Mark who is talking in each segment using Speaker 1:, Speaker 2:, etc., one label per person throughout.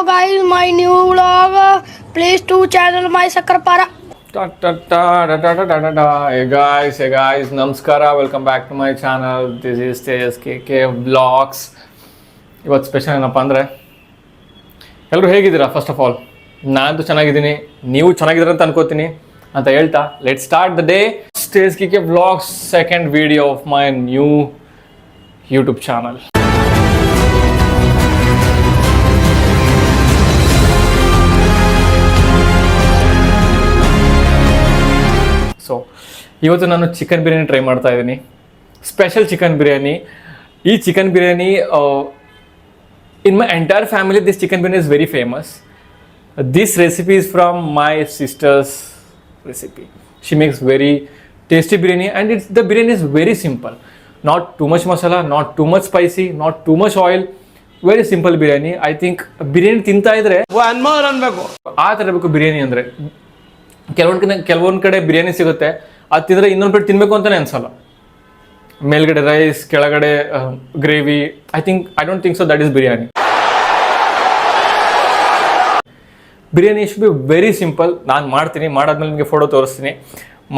Speaker 1: guys, my new vlog. Please to channel my Sakarpara.
Speaker 2: Hey guys, ನಮಸ್ಕಾರ, welcome back to my channel. This is Tejas K vlogs. ಇವತ್ತು special ಏನಪ್ಪ ಅಂದರೆ, ಎಲ್ಲರೂ ಹೇಗಿದ್ದೀರಾ? First of all ನಾನಂತೂ ಚೆನ್ನಾಗಿದ್ದೀನಿ, ನೀವು ಚೆನ್ನಾಗಿದ್ದೀರ ಅಂತ ಅನ್ಕೋತೀನಿ ಅಂತ ಹೇಳ್ತಾ let start the day. Tejas K vlogs second video of my new YouTube channel. So ಇವತ್ತು ನಾನು ಚಿಕನ್ ಬಿರಿಯಾನಿ ಟ್ರೈ ಮಾಡ್ತಾ ಇದ್ದೀನಿ, ಸ್ಪೆಷಲ್ ಚಿಕನ್ ಬಿರಿಯಾನಿ. ಈ chicken biryani in my entire family this chicken biryani is very famous. This recipe is from my sister's recipe. She makes very tasty biryani and the biryani is very simple. Not too much masala, not too much spicy, not too much oil. Very simple biryani. I think biryani ತಿಂತಾ ಇದ್ರೆ ಆ ಥರ ಬೇಕು ಬಿರಿಯಾನಿ ಅಂದರೆ. ಕೆಲವೊಂದು ಕಡೆ ಬಿರಿಯಾನಿ ಸಿಗುತ್ತೆ, ಅದು ತಿಂದರೆ ಇನ್ನೊಂದು ಪ್ಲೇಟ್ ತಿನ್ನಬೇಕು ಅಂತಲೇ ಅನ್ಸಲ್ಲ. ಮೇಲ್ಗಡೆ ರೈಸ್, ಕೆಳಗಡೆ gravy. I don't think so that is biryani. Biryani should be very simple. ನಾನು ಮಾಡ್ತೀನಿ, ಮಾಡಾದ್ಮೇಲೆ ನಿಮಗೆ ಫೋಟೋ ತೋರಿಸ್ತೀನಿ.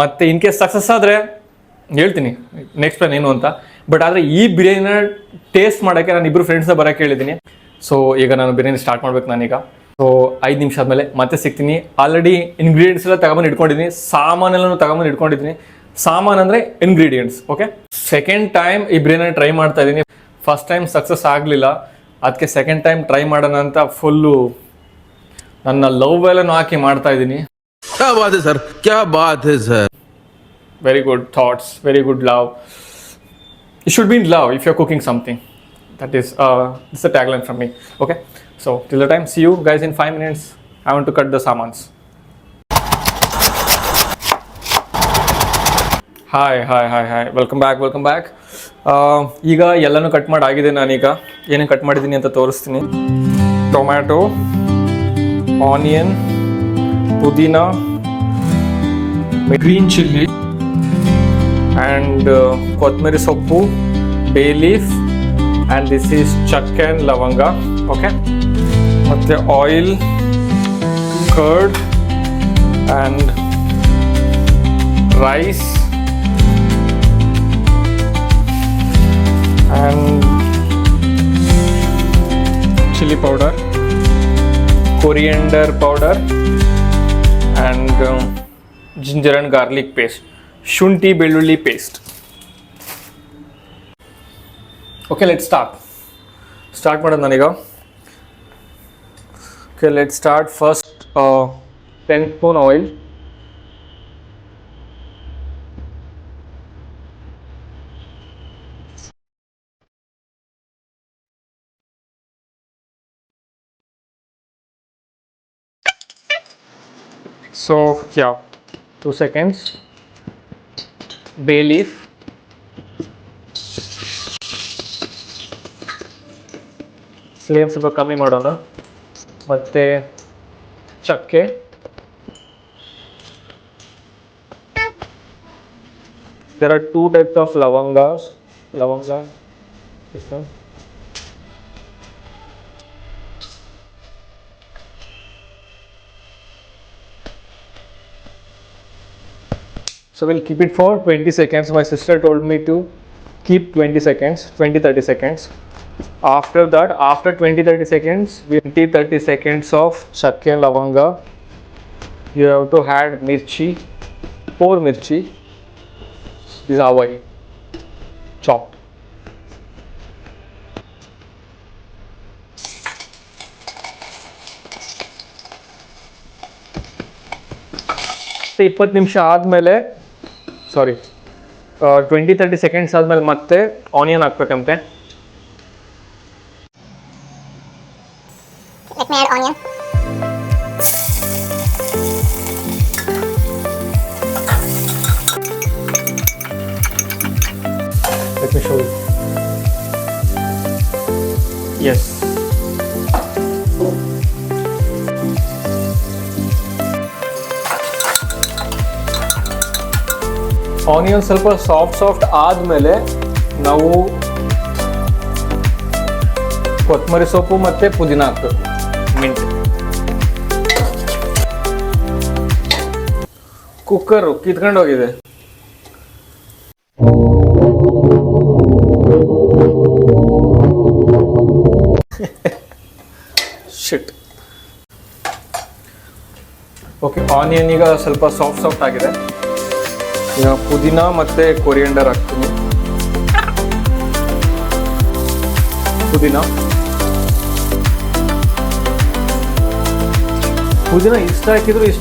Speaker 2: ಮತ್ತು ಇನ್ ಕೇಸ್ ಸಕ್ಸಸ್ ಆದರೆ ಹೇಳ್ತೀನಿ ನೆಕ್ಸ್ಟ್ ಪ್ಲಾನ್ ಏನು ಅಂತ. ಬಟ್ ಆದರೆ ಈ ಬಿರಿಯಾನಿನ ಟೇಸ್ಟ್ ಮಾಡೋಕ್ಕೆ ನಾನು ಇಬ್ಬರು ಫ್ರೆಂಡ್ಸ್ನ ಬರೋಕ್ಕೆ ಹೇಳಿದ್ದೀನಿ. ಸೊ ಈಗ ನಾನು ಬಿರಿಯಾನಿ ಸ್ಟಾರ್ಟ್ ಮಾಡ್ಬೇಕು ನಾನೀಗ. ಸೊ 5 ನಿಮಿಷ ಆದಮೇಲೆ ಮತ್ತೆ ಸಿಗ್ತೀನಿ. ಆಲ್ರೆಡಿ ಇಂಗ್ರೀಡಿಯೆಂಟ್ಸ್ ಎಲ್ಲ ತಗೊಂಬಂದು ಇಟ್ಕೊಂಡಿದ್ದೀನಿ, ಸಾಮಾನೆಲ್ಲನೂ ತಗೊಂಬಂದು ಇಟ್ಕೊಂಡಿದ್ದೀನಿ. ಸಾಮಾನು ಅಂದರೆ ಇಂಗ್ರೀಡಿಯೆಂಟ್ಸ್. ಓಕೆ, ಸೆಕೆಂಡ್ ಟೈಮ್ ಈ ಬಿರಿಯಾನಿ ಟ್ರೈ ಮಾಡ್ತಾ ಇದ್ದೀನಿ. ಫಸ್ಟ್ ಟೈಮ್ ಸಕ್ಸಸ್ ಆಗಲಿಲ್ಲ, ಅದಕ್ಕೆ ಸೆಕೆಂಡ್ ಟೈಮ್ ಟ್ರೈ ಮಾಡೋಣ ಅಂತ ಫುಲ್ಲು ನನ್ನ ಲವ್ ಎಲ್ಲನೂ ಹಾಕಿ ಮಾಡ್ತಾ ಇದ್ದೀನಿ. Very good thoughts, very good love. It should be in love if you are cooking something. That is this a tagline from me. Okay, so till the time, see you guys in 5 minutes. I want to cut the ಸಾಮಾನ್ಸ್. Hi welcome back. ಈಗ ಎಲ್ಲನೂ cut ಮಾಡಿ ಆಗಿದೆ. ನಾನೀಗ ಏನೇನು cut ಮಾಡಿದ್ದೀನಿ ಅಂತ ತೋರಿಸ್ತೀನಿ. ಟೊಮ್ಯಾಟೊ, ಆನಿಯನ್, ಪುದೀನಾ, ಗ್ರೀನ್ ಚಿಲ್ಲಿ ಆ್ಯಂಡ್ ಕೊತ್ತಂಬರಿ ಸೊಪ್ಪು, bay leaf and this is ಚಕ್ಕೆ ಆ್ಯಂಡ್ ಲವಂಗ. ಓಕೆ, ಮತ್ತು oil, curd and rice and chilli powder, coriander powder and ginger and garlic paste, shunti belulli paste. Okay, let's start ಮಾಡೋದು ನಾನೀಗ. Okay, let's start first 10 spoon oil. So yeah, 2 seconds. Bay leaf, flame ಸ್ವಲ್ಪ ಕಮ್ಮಿ ಮಾಡೋಣ. ಮತ್ತು ಚಕ್ಕೆ, there are 2 types of lavanga. This one. So we'll keep it for 20 seconds. My sister told me to keep 20-30 seconds. After that, after 20-30 seconds, 20-30 seconds of chakke and lavanga, you have to add mirchi, 4 mirchi. These are white, chopped. So 20 ನಿಮಿಷ ಆದಮೇಲೆ 20-30 seconds ಆದಮೇಲೆ ಮತ್ತೆ onion ಹಾಕ್ಬೇಕಂತೆ.
Speaker 3: Let me add onion.
Speaker 2: Let me show you. Yes. Onion ಸ್ವಲ್ಪ soft ಆದಮೇಲೆ ನಾವು ಕೊತ್ತಂಬರಿ ಸೊಪ್ಪು ಮತ್ತು ಪುದೀನ ಹಾಕ್ಬೇಕು. ಮಿಂಟ್. ಕುಕ್ಕರು ಕಿತ್ಕೊಂಡು ಹೋಗಿದೆ. ಶಿಟ್. ಓಕೆ, ಆನಿಯನ್ ಈಗ ಸ್ವಲ್ಪ ಸಾಫ್ಟ್ ಆಗಿದೆ. ಈಗ ಪುದೀನ ಮತ್ತೆ ಕೊರಿಯಂಡರ್ ಹಾಕ್ತೀನಿ. ಪುದೀನ ಇಷ್ಟ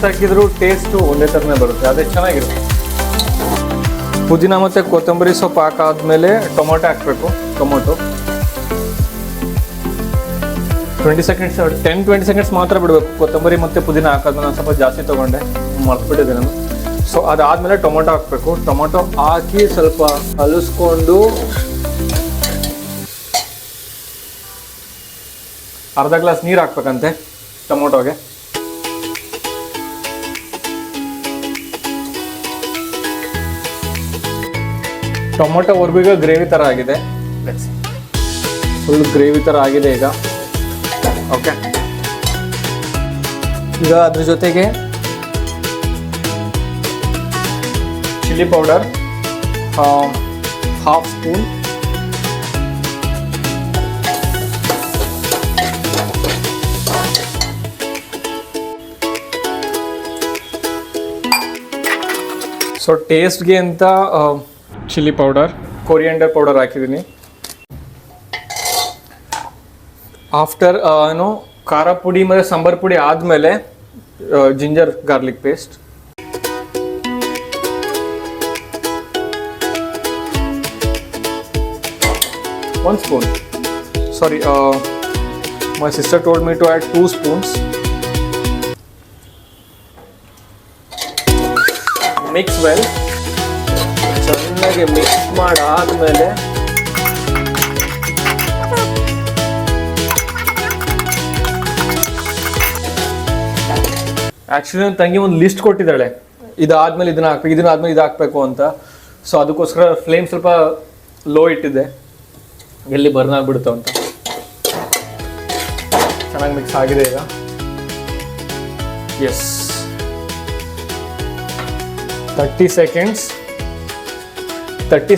Speaker 2: ಹಾಕಿದ್ರು ಟೇಸ್ಟು ಒಂದೇ ಥರನೇ ಬರುತ್ತೆ, ಅದೇ ಚೆನ್ನಾಗಿರುತ್ತೆ. ಪುದೀನ ಮತ್ತು ಕೊತ್ತಂಬರಿ ಸೊಪ್ಪು ಹಾಕಾದ್ಮೇಲೆ ಟೊಮೊಟೊ ಹಾಕಬೇಕು. ಟೊಮೊಟೊ 20 ಸೆಕೆಂಡ್ಸ್ 10-20 ಸೆಕೆಂಡ್ಸ್ ಮಾತ್ರ ಬಿಡಬೇಕು. ಕೊತ್ತಂಬರಿ ಮತ್ತು ಪುದೀನ ಹಾಕೋದು ನಾನು ಸ್ವಲ್ಪ ಜಾಸ್ತಿ ತೊಗೊಂಡೆ, ಮರ್ತ್ಬಿಟ್ಟಿದ್ದೆ ನಾನು. ಸೊ ಅದಾದಮೇಲೆ ಟೊಮೊಟೊ ಹಾಕಬೇಕು. ಟೊಮೊಟೊ ಹಾಕಿ ಸ್ವಲ್ಪ ಕಲಿಸ್ಕೊಂಡು ಅರ್ಧ ಗ್ಲಾಸ್ ನೀರು ಹಾಕ್ಬೇಕಂತೆ ಟೊಮೊಟೊಗೆ. ಟೊಮೊಟೊವರೆಗೂ ಈಗ ಗ್ರೇವಿ ಥರ ಆಗಿದೆ. ಫುಲ್ ಗ್ರೇವಿ ಥರ ಆಗಿದೆ ಈಗ. ಓಕೆ, ಈಗ ಅದ್ರ ಜೊತೆಗೆ chilli powder half spoon, so ಟೇಸ್ಟ್ಗೆ ಅಂತ ಚಿಲ್ಲಿ ಪೌಡರ್, ಕೊರಿಯಂಡರ್ ಪೌಡರ್ ಹಾಕಿದ್ದೀನಿ. ಆಫ್ಟರ್ ಖಾರ ಪುಡಿ ಮತ್ತು ಸಾಂಬಾರ್ ಪುಡಿ ಆದಮೇಲೆ ginger garlic paste, one spoon. Sorry, my sister told me to add 2 spoons. Mix well. ಚೆನ್ನಾಗಿ ಮಿಕ್ಸ್ ಮಾಡಾದ್ಮೇಲೆ ಆ್ಯಕ್ಚುಲಿ ನನ್ನ ತಂಗಿ ಒಂದು ಲಿಸ್ಟ್ ಕೊಟ್ಟಿದ್ದಾಳೆ, ಇದಾದ್ಮೇಲೆ ಇದನ್ನ ಹಾಕ್ಬೇಕು, ಇದನ್ನಾದ್ಮೇಲೆ ಇದು ಹಾಕಬೇಕು ಅಂತ. ಸೊ ಅದಕ್ಕೋಸ್ಕರ ಫ್ಲೇಮ್ ಸ್ವಲ್ಪ ಲೋ ಇಟ್ಟಿದ್ದೆ, ಎಲ್ಲಿ ಬರ್ನ್ ಆಗ್ಬಿಡುತ್ತೋ ಅಂತ. ಚೆನ್ನಾಗಿ ಮಿಕ್ಸ್ ಆಗಿದೆ ಈಗ. ಎಸ್, 30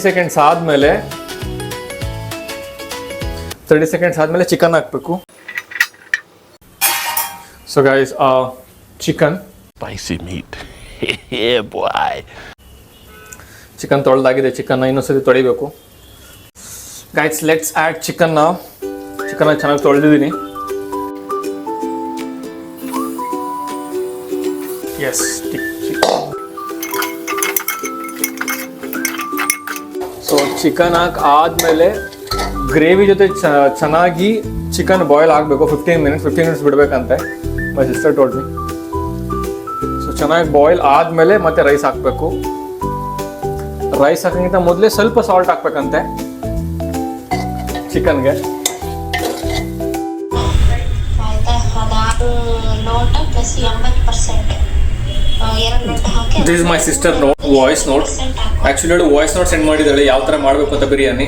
Speaker 2: ಸೆಕೆಂಡ್ಸ್ ಆದಮೇಲೆ ಚಿಕನ್ ಹಾಕಬೇಕು. So guys, chicken
Speaker 3: spicy meat. Yeah, boy.
Speaker 2: Chicken ತೊಳೆದಾಗಿದೆ. ಚಿಕನ್ನ ಇನ್ನೊಂದ್ಸತಿ ತೊಳಿಬೇಕು. ಗೈಸ್, ಲೆಟ್ಸ್ ಆ್ಯಡ್ ಚಿಕನ್ನ ಚೆನ್ನಾಗಿ ತೊಳೆದಿದ್ದೀನಿ. ಎಸ್, ಸೊ ಚಿಕನ್ ಆದಮೇಲೆ ಗ್ರೇವಿ ಜೊತೆ ಚೆನ್ನಾಗಿ ಚಿಕನ್ ಬಾಯ್ಲ್ ಆಗಬೇಕು. 15 ಮಿನಿಟ್ಸ್ ಬಿಡಬೇಕಂತೆ, my sister told me. So ಚೆನ್ನಾಗಿ ಬಾಯ್ಲ್ ಆದಮೇಲೆ ಮತ್ತೆ ರೈಸ್ ಹಾಕಬೇಕು. ರೈಸ್ ಹಾಕೋಕ್ಕಿಂತ ಮೊದಲೇ ಸ್ವಲ್ಪ ಸಾಲ್ಟ್ ಹಾಕ್ಬೇಕಂತೆ ಚಿಕನ್ಗೆ. This is my sister voice note. Actually ಅವಳು ವಾಯ್ಸ್ ನೋಟ್ ಸೆಂಡ್ ಮಾಡಿದ್ದಾಳೆ ಯಾವ ಥರ ಮಾಡಬೇಕು ಅಂತ ಬಿರಿಯಾನಿ.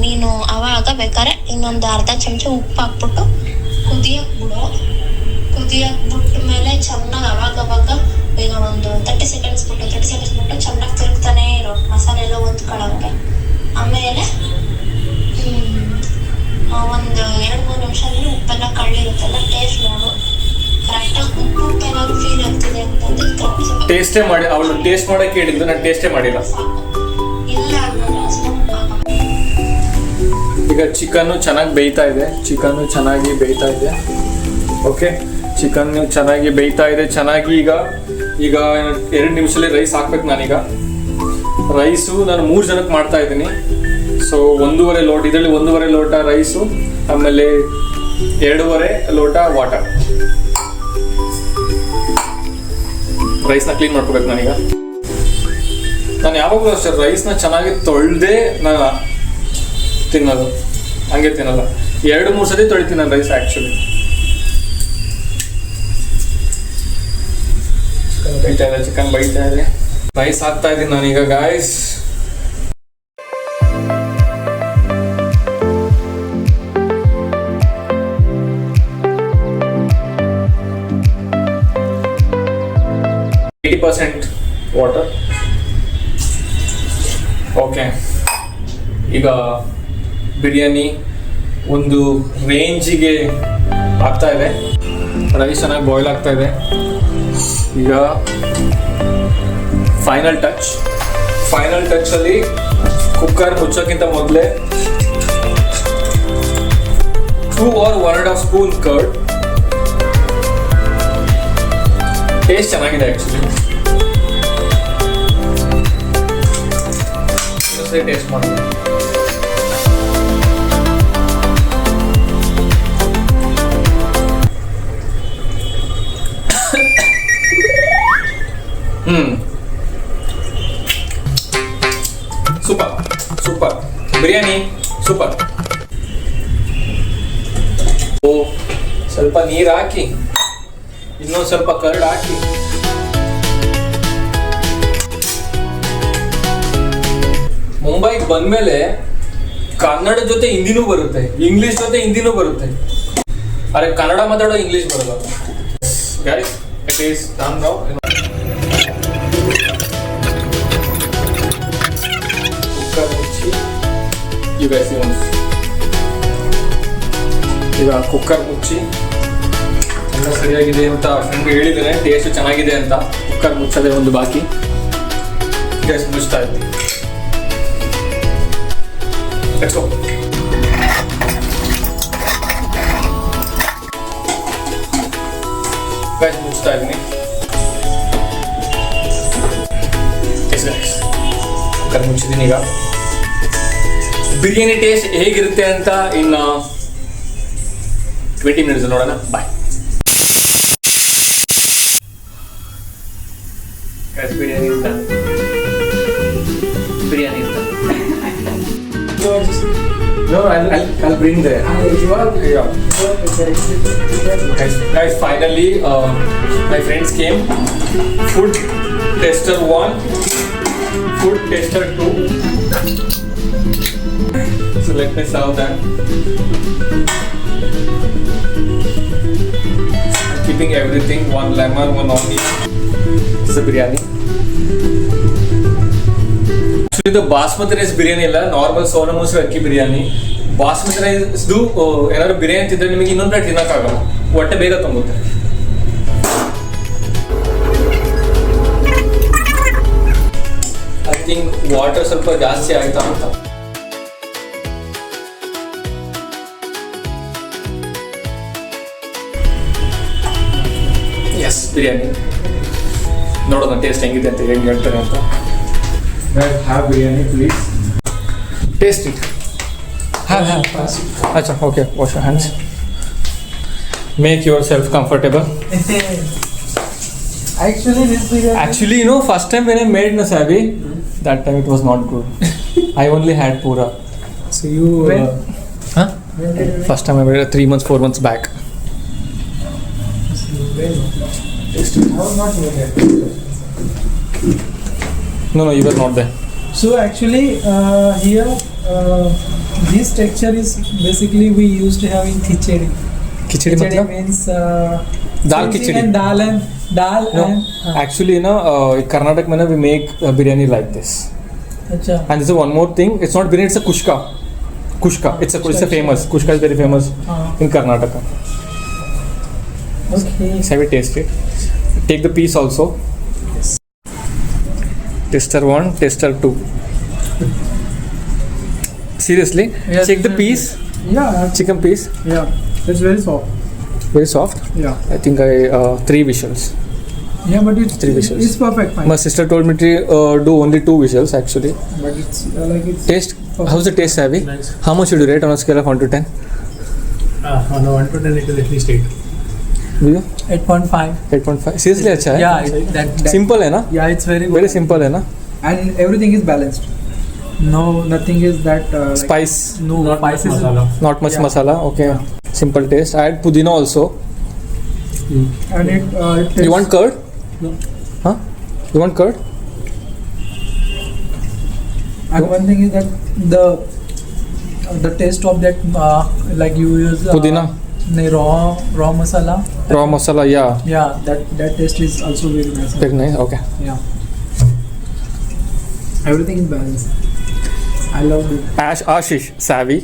Speaker 4: ನೀನು ಅವಾಗ ಬೇಕಾದ್ರೆ ಇನ್ನೊಂದು ಅರ್ಧ ಚಮಚ ಉಪ್ಪು ಹಾಕ್ಬಿಟ್ಟು ಕುದಿಯಕ್ಕೆ ಬಿಟ್ಟ ಮೇಲೆ ಚೆನ್ನಾಗಿ ಅವಾಗ ಈಗ ಒಂದು 30 ಸೆಕೆಂಡ್ಸ್ ಬಿಟ್ಟು ಚೆನ್ನಾಗಿ ತಿರುಗ್ತಾನೆ ಇರೋ, ಮಸಾಲೆ ಎಲ್ಲ ಹೊಂದ್ಕೊಳ್ಳೋಂಗೆ. ಆಮೇಲೆ ಒಂದು 2-3 ನಿಮಿಷ ಉಪ್ಪೆಲ್ಲ ಕಳ್ಳಿರುತ್ತಲ್ಲ, ಟೇಸ್ಟ್ ನೋಡು. ಕರೆಕ್ಟಾಗಿ ಉಪ್ಪು ಏನಾದ್ರು ಫೀಲ್ ಆಗ್ತಿದೆ ಅಂತಂದ್ರೆ
Speaker 2: ಟೇಸ್ಟೇ ಮಾಡಿ, ಅವಳು ಟೇಸ್ಟ್ ಮಾಡೋಕೆ ಹೇಳಿದ್ದು, ನಾನು ಟೇಸ್ಟೇ ಮಾಡಿಲ್ಲ.
Speaker 4: ಇಲ್ಲ
Speaker 2: ಈಗ ಚಿಕನ್ನು ಚೆನ್ನಾಗಿ ಬೇಯ್ತಾ ಇದೆ. ಓಕೆ, ಚಿಕನ್ ಚೆನ್ನಾಗಿ ಬೇಯ್ತಾ ಇದೆ. ಚೆನ್ನಾಗಿ ಈಗ 2 ನಿಮಿಷದಲ್ಲಿ ರೈಸ್ ಹಾಕ್ಬೇಕು. ನಾನೀಗ ರೈಸು ನಾನು 3 ಜನಕ್ಕೆ ಮಾಡ್ತಾ ಇದ್ದೀನಿ. ಸೊ 1.5 ಲೋಟ, ಇದರಲ್ಲಿ 1.5 ಲೋಟ ರೈಸು, ಆಮೇಲೆ 2.5 ಲೋಟ ವಾಟರ್. ರೈಸ್ನ ಕ್ಲೀನ್ ಮಾಡ್ಕೋಬೇಕು ನಾನೀಗ. ನಾನು ಯಾವಾಗಲೂ ಅಷ್ಟೇ ರೈಸ್ನ ಚೆನ್ನಾಗಿ ತೊಳೆದೇ ನಾನು ತಿನ್ನೋದು, ಹಂಗೆ ತಿನ್ನಲ್ಲ. 2-3 ಸತಿ ತೊಳಿತೀನಿ ನಾನು ರೈಸ್. ಆ್ಯಕ್ಚುಲಿ ಚಿಕನ್ ಬೈತಾ ಇದೆ. ರೈಸ್ ಹಾಕ್ತಾ ಇದ್ದೀನಿ ನಾನೀಗ ಗಾಯ್ಸ್. 80% ವಾಟರ್. ಓಕೆ, ಈಗ ಬಿರಿಯಾನಿ ಒಂದು ರೇಂಜಿಗೆ ಆಗ್ತಾ ಇದೆ. ರೈಸ್ ಚೆನ್ನಾಗಿ ಬಾಯ್ಲ್ ಆಗ್ತಾ ಇದೆ. ಈಗ ಫೈನಲ್ ಟಚಲ್ಲಿ ಕುಕ್ಕರ್ ಮುಚ್ಚೋಕ್ಕಿಂತ ಮೊದಲೇ 2 or 1.5 ಸ್ಪೂನ್ ಕರ್ಡ್. ಟೇಸ್ಟ್ ಚೆನ್ನಾಗಿದೆ ಆ್ಯಕ್ಚುಲಿ. ಟೇಸ್ಟ್ ಮಾಡಿ. Super biryani super. ಸ್ವಲ್ಪ ನೀರು ಹಾಕಿ, ಇನ್ನೊಂದು ಸ್ವಲ್ಪ ಕರ್ಡ್ ಹಾಕಿ, ಮುಂಬೈಗೆ ಬಂದ್ಮೇಲೆ ಕನ್ನಡ ಜೊತೆ ಹಿಂದಿನೂ ಬರುತ್ತೆ, ಇಂಗ್ಲಿಷ್ ಜೊತೆ ಹಿಂದಿನೂ ಬರುತ್ತೆ. ಅರೆ ಕನ್ನಡ ಮಾತಾಡೋ ಇಂಗ್ಲಿಷ್ ಬರಲ್ಲ. Guys, it is done now. Cooker ಮುಚ್ಚಿ, ಈಗ ಕುಕ್ಕರ್ ಮುಚ್ಚಿ ಎಲ್ಲ ಸರಿಯಾಗಿದೆ ಅಂತ ಫ್ರೆಂಡ್ ಹೇಳಿದ್ದೇನೆ, ಟೇಸ್ಟ್ ಚೆನ್ನಾಗಿದೆ ಅಂತ. ಕುಕ್ಕರ್ ಮುಚ್ಚೋದೇ ಒಂದು ಬಾಕಿ. ಗ್ಯಾಸ್ ಮುಚ್ತಾ ಇದ್ದೀನಿ. Let's go. Guys, ಮುಚ್ತಾ ಇದ್ದೀನಿ. ಕುಕ್ಕರ್ ಮುಚ್ಚಿದ್ದೀನಿ. ಈಗ ಬಿರಿಯಾನಿ ಟೇಸ್ಟ್ ಹೇಗಿರುತ್ತೆ ಅಂತ ಇನ್ನು 20 minutes ನೋಡೋಣ. ಬಾಯ್. Biryani No, I'll bring there. Yeah. Guys, finally, my friends came. Food tester 1, food tester 2. So let me serve that. I'm keeping everything. 1 lemon, 1 onion. This is a biryani. ಇದು basmati rice biryani ಇಲ್ಲ, normal Sona Masuri ಅಕ್ಕಿ ಬಿರಿಯಾನಿ. ಬಾಸ್ಮತಿ ರೈಸ್ದು ಏನಾದ್ರು ಬಿರಿಯಾನಿ ತಿಂದ್ರೆ ನಿಮಗೆ ಇನ್ನೊಂದು plate ತಿನ್ನೋಕ್ಕಾಗಲ್ಲ, ಹೊಟ್ಟೆ ಬೇಗ ತುಂಬುತ್ತೆ. I think water ಸ್ವಲ್ಪ ಜಾಸ್ತಿ ಆಯ್ತಾ ಅಂತ. ಎಸ್, ಬಿರಿಯಾನಿ ನೋಡೋಣ ಟೇಸ್ಟ್ ಹೆಂಗಿದೆ ಅಂತ, ಹೆಂಗೆ ಹೇಳ್ತಾರೆ ಅಂತ. Guys, have biryani, please. Taste it. Have. Acha, okay. Wash your hands. Make yourself comfortable. Actually, you know, first time when I made Nasabi, that time it was not good. I only had pura.
Speaker 5: So you...
Speaker 2: Huh? First time I made it 3 months, 4 months back. Taste it.
Speaker 5: I was not here.
Speaker 2: No, you were not there.
Speaker 5: So actually here this texture is basically we used to have in khichdi.
Speaker 2: Khichdi matlab?
Speaker 5: Means
Speaker 2: Dal khichdi.
Speaker 5: And dal
Speaker 2: No,
Speaker 5: and
Speaker 2: actually, you know, in Karnataka, we make biryani like this.
Speaker 5: Achha.
Speaker 2: And there's one more thing. It's not biryani. It's a kushka. It's a famous. Kushka is very famous in Karnataka.
Speaker 5: Okay.
Speaker 2: Let's have a taste it. Take the piece also. Tester 1, tester 2. Seriously,
Speaker 5: Yes,
Speaker 2: check the piece.
Speaker 5: Yeah.
Speaker 2: Chicken piece.
Speaker 5: Yeah. It's very soft.
Speaker 2: Very soft.
Speaker 5: Yeah.
Speaker 2: I think 3 whistles.
Speaker 5: Yeah, but it's
Speaker 2: 3 whistles.
Speaker 5: It's perfect. Fine.
Speaker 2: My sister told me to do only 2 whistles actually.
Speaker 5: But it's like it's
Speaker 2: Taste.
Speaker 5: perfect.
Speaker 2: How's the taste, Abby?
Speaker 6: Nice.
Speaker 2: How much would you rate on a scale of 1 to 10?
Speaker 6: On a 1 to 10, it is at least 8.
Speaker 2: Do you?
Speaker 5: 8.5.
Speaker 2: 8.5. Seriously, अच्छा है?
Speaker 5: Yeah, that
Speaker 2: Simple है ना?
Speaker 5: Yeah, it's very good.
Speaker 2: Very simple है ना?
Speaker 5: And everything is balanced. No, nothing is that
Speaker 2: Spice.
Speaker 5: no
Speaker 6: Not much
Speaker 5: spices.
Speaker 6: masala.
Speaker 2: Not much
Speaker 5: Yeah.
Speaker 2: masala. Okay. Simple taste. I add pudina also.
Speaker 5: And it tastes,
Speaker 2: You want curd?
Speaker 6: No.
Speaker 2: Huh? You want curd?
Speaker 5: and one thing is that the taste of that like you use
Speaker 2: Pudina.
Speaker 5: raw masala
Speaker 2: raw masala, yeah.
Speaker 5: Yeah, that taste is also very nice.
Speaker 2: Very nice, okay.
Speaker 5: Yeah. Everything is balanced. I love it.
Speaker 2: Ashish savvy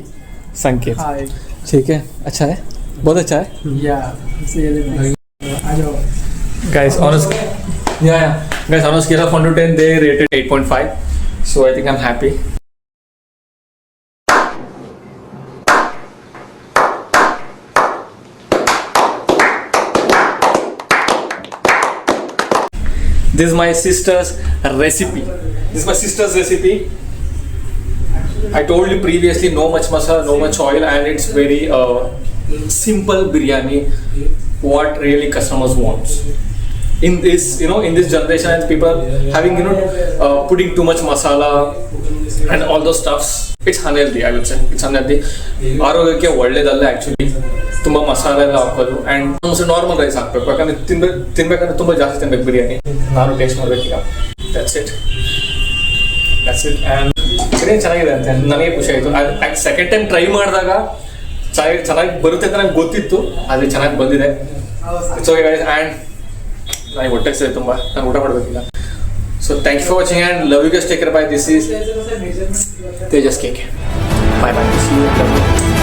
Speaker 2: संकेत
Speaker 5: Hi.
Speaker 2: ठीक है, अच्छा है, बहुत अच्छा है.
Speaker 5: Yeah, it's really nice. आ जाओ.
Speaker 2: Guys, honest, yeah. Guys, on a scale of 1 to 10, they rated 8.5. So I think I'm happy. This is my sister's recipe. I told you previously, no much masala, no much oil, and it's very simple biryani. What really customers wants. In this generation, and people having putting too much masala and all those stuffs. It's unhealthy, I would say. It's unhealthy. ಆರೋಗ್ಯಕ್ಕೆ ಒಳ್ಳೇದಲ್ಲ actually ತುಂಬ ಮಸಾಲೆ ಎಲ್ಲ ಹಾಕೋದು and normal rice ಹಾಕ್ಬೇಕು. ಯಾಕಂದ್ರೆ ತಿನ್ಬೇಕಂದ್ರೆ ತುಂಬ ಜಾಸ್ತಿ ತಿನ್ಬೇಕು ಬಿರಿಯಾನಿ. ನಾನು ಟೇಸ್ಟ್ ಮಾಡ್ಬೇಕೀಗ. ದಟ್ಸ್ ಇಟ್ ಆ್ಯಂಡ್ ಬಿರಿಯಾನಿ ಚೆನ್ನಾಗಿದೆ ಅಂತ ನನಗೆ ಖುಷಿ ಆಯಿತು. ಸೆಕೆಂಡ್ ಟೈಮ್ ಟ್ರೈ ಮಾಡಿದಾಗ ಚೆನ್ನಾಗಿ ಬರುತ್ತೆ ಅಂತ ನಂಗೆ ಗೊತ್ತಿತ್ತು, ಆದರೆ ಚೆನ್ನಾಗಿ ಬಂದಿದೆ. It's okay guys. ಆ್ಯಂಡ್ ನನಗೆ ಹೊಟ್ಟೆ ಸಿಗುತ್ತೆ ತುಂಬ, ನಾನು ಊಟ ಮಾಡಬೇಕೀಗ. So thank you for watching and love you guys. Take care. Bye. This is Tejas KK. Bye bye. See you.